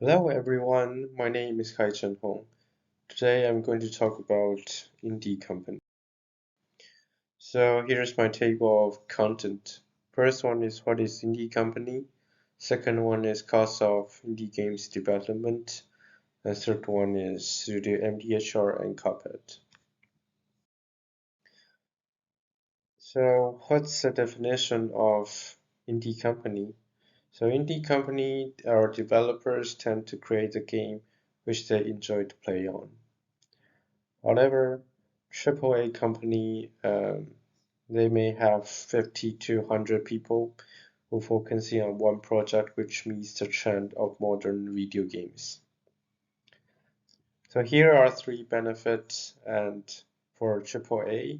Hello everyone, my name is Kai Chen Hong. Today I'm going to talk about indie company. So here's my table of content. First one is what is indie company. Second one is cost of indie games development. And third one is studio MDHR and Cuphead. So what's the definition of indie company? So indie company or developers tend to create a game which they enjoy to play on. However, AAA company, they may have 50 to 100 people who focusing on one project which meets the trend of modern video games. So here are three benefits and for AAA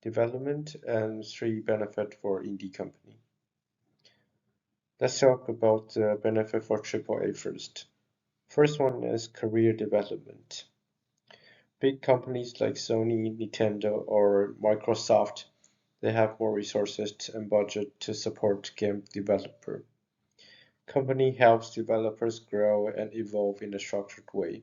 development and three benefits for indie company. Let's talk about the benefit for AAA first. First one is career development. Big companies like Sony, Nintendo, or Microsoft, they have more resources and budget to support game developer. Company helps developers grow and evolve in a structured way.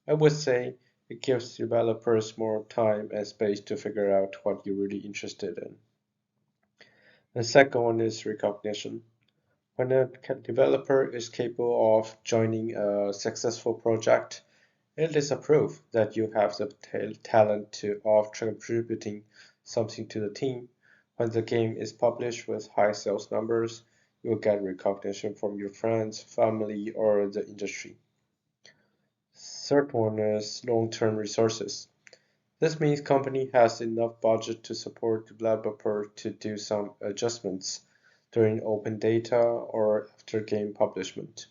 I would say it gives developers more time and space to figure out what you're really interested in. The second one is recognition. When a developer is capable of joining a successful project, it is a proof that you have the talent of contributing something to the team. When the game is published with high sales numbers, you'll get recognition from your friends, family, or the industry. Third one is long-term resources. This means company has enough budget to support developer to do some adjustments during open data or after game publishment.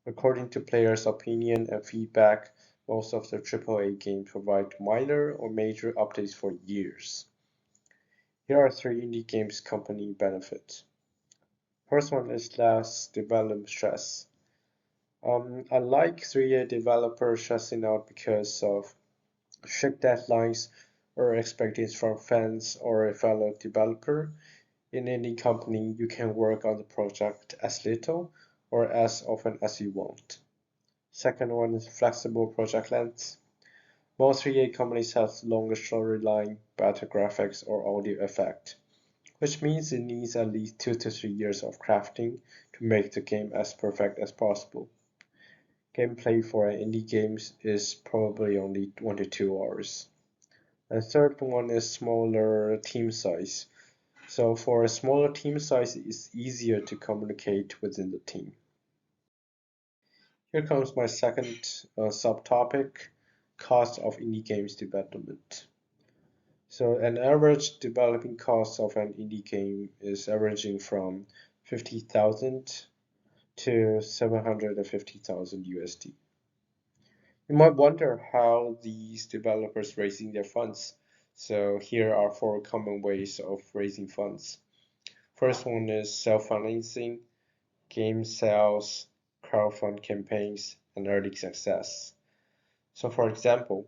According to players' opinion and feedback, most of the AAA games provide minor or major updates for years. Here are three indie games company benefits. First one is less development stress. Unlike 3A developers stressing out because of strict deadlines or expectations from fans or a fellow developer, in any company you can work on the project as little or as often as you want. Second one is flexible project lengths. Most 3A companies have longer storyline, better graphics, or audio effect, which means it needs at least 2 to 3 years of crafting to make the game as perfect as possible. Gameplay for an indie game is probably only 1 to 2 hours. And third one is smaller team size. So for a smaller team size, it's easier to communicate within the team. Here comes my second subtopic, cost of indie games development. So an average developing cost of an indie game is averaging from 50,000 to 750,000 USD. You might wonder how these developers raising their funds. So here are four common ways of raising funds. First one is self-financing, game sales, crowdfund campaigns, and early success. So for example,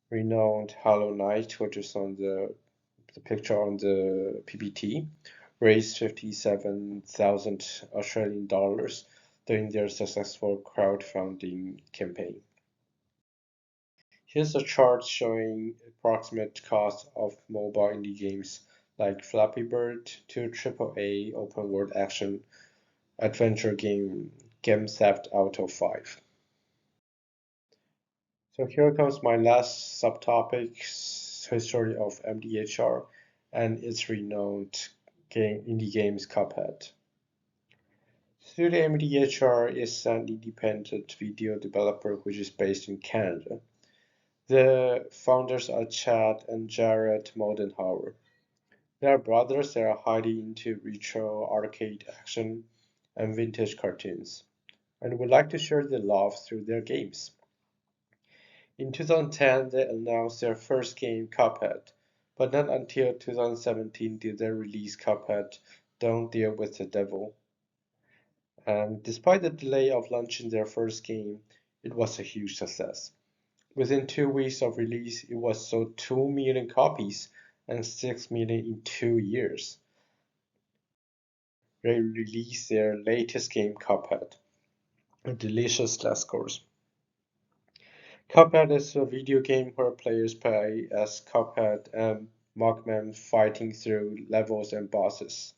renowned Hollow Knight, which is on the picture on the PPT, raised 57,000 Australian dollars during their successful crowdfunding campaign. Here's a chart showing approximate cost of mobile indie games like Flappy Bird to AAA open world action adventure game Grand Theft Auto 5. So here comes my last subtopic, history of MDHR and its renowned indie games Cuphead. Studio MDHR is an independent video developer which is based in Canada. The founders are Chad and Jared Moldenhauer. They are brothers that are highly into retro arcade action and vintage cartoons, and would like to share their love through their games. In 2010, they announced their first game, Cuphead, but not until 2017 did they release Cuphead Don't Deal with the Devil. And despite the delay of launching their first game, it was a huge success. Within 2 weeks of release, it was sold 2 million copies and 6 million in 2 years. They released their latest game, Cuphead. a delicious last course. Cuphead is a video game where players play as Cuphead and Mugman fighting through levels and bosses.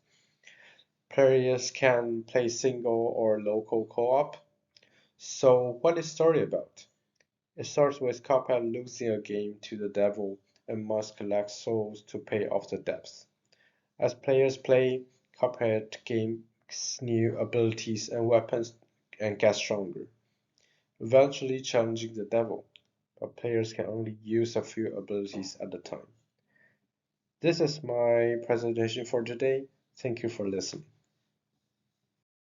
Players can play single or local co-op. So what is the story about? It starts with Cuphead losing a game to the devil and must collect souls to pay off the debts. As players play, Cuphead gains new abilities and weapons and gets stronger, eventually challenging the devil, but players can only use a few abilities at a time. This is my presentation for today. Thank you for listening.